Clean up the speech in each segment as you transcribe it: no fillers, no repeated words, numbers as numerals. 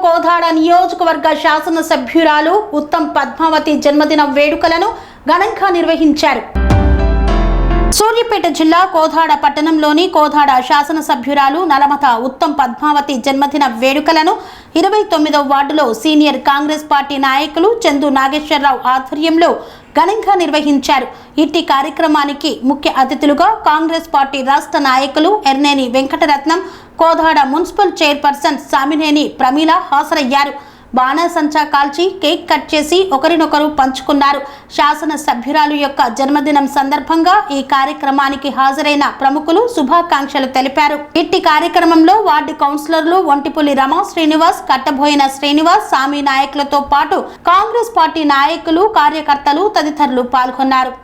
కోదాడ నియోజకవర్గ శాసనసభ్యురాలు ఉత్తమ్ పద్మావతి జన్మదిన వేడుకలను ఘనంగా నిర్వహించారు. సూర్యాపేట జిల్లా కోదాడ పట్టణంలోని కోదాడ శాసనసభ్యురాలు నలమత ఉత్తమ్ పద్మావతి జన్మదిన వేడుకలను 29వ వార్డులో సీనియర్ కాంగ్రెస్ పార్టీ నాయకులు చందు నాగేశ్వరరావు ఆధ్వర్యంలో ఘనంగా నిర్వహించారు. ఇట్టి కార్యక్రమానికి ముఖ్య అతిథులుగా కాంగ్రెస్ పార్టీ రాష్ట్ర నాయకులు ఎర్నేని వెంకటరత్నం, కోదాడ మున్సిపల్ చైర్పర్సన్ సామినేని ప్రమీల హాజరయ్యారు. బాణసంచా కాల్చి కేక్ కట్ చేసి ఒకరినొకరు పంచుకున్నారు. శాసనసభ్యురాలు యొక్క జన్మదినం సందర్భంగా ఈ కార్యక్రమానికి హాజరైన ప్రముఖులు శుభాకాంక్షలు తెలిపారు. ఇట్టి కార్యక్రమంలో వార్డు కౌన్సిలర్లు ఒంటిపుల్లి రమా శ్రీనివాస్, కట్టబోయిన శ్రీనివాస్, సామి నాయకులతో పాటు కాంగ్రెస్ పార్టీ నాయకులు, కార్యకర్తలు తదితరులు పాల్గొన్నారు.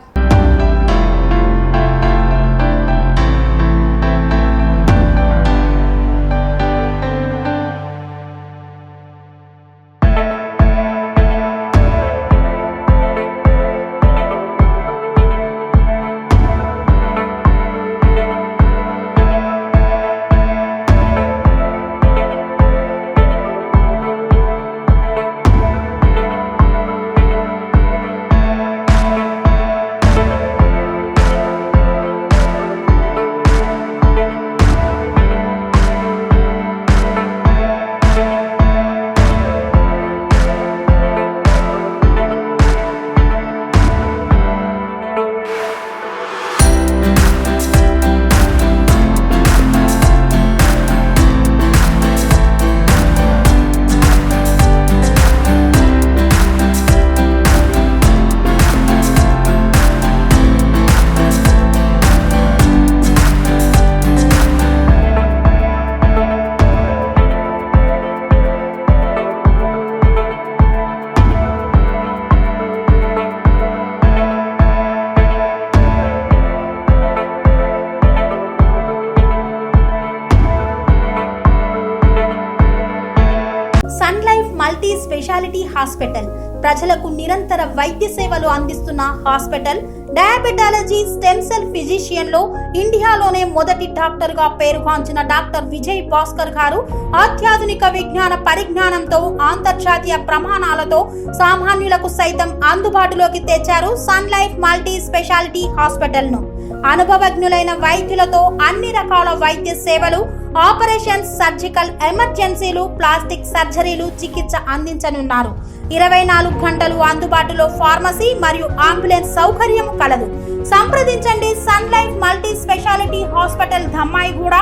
Sun Life multi speciality hospital ప్రజలకు నిరంతర వైద్య సేవలు అందిస్తున్న hospital. Diabetology, stem cell physician లో ఇండియాలోనే మొదటి డాక్టర్ గా పేరుగాంచిన డాక్టర్ విజయ్ భాస్కర్ గారు అత్యాధునిక విజ్ఞాన పరిజ్ఞానంతో అంతర్జాతీయ ప్రమాణాలతో సామాన్యులకు సైతం అందుబాటులోకి తెచ్చారు Sun Life multi speciality hospital ను. అనుభవజ్ఞులైన వైద్యులతో అన్ని రకాల వైద్య సేవలు, ఆపరేషన్స్, సర్జికల్ ఎమర్జెన్సీలు, ప్లాస్టిక్ సర్జరీలు, చికిత్స అందించనున్నారు. 24 గంటలు అందుబాటులో ఫార్మసీ మరియు అంబులెన్స్ సౌకర్యం కలదు. సంప్రదించండి Sun Life multi speciality hospital, Dhammaiguda.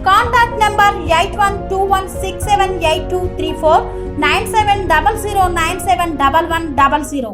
Contact number 8121678234, 9700971100.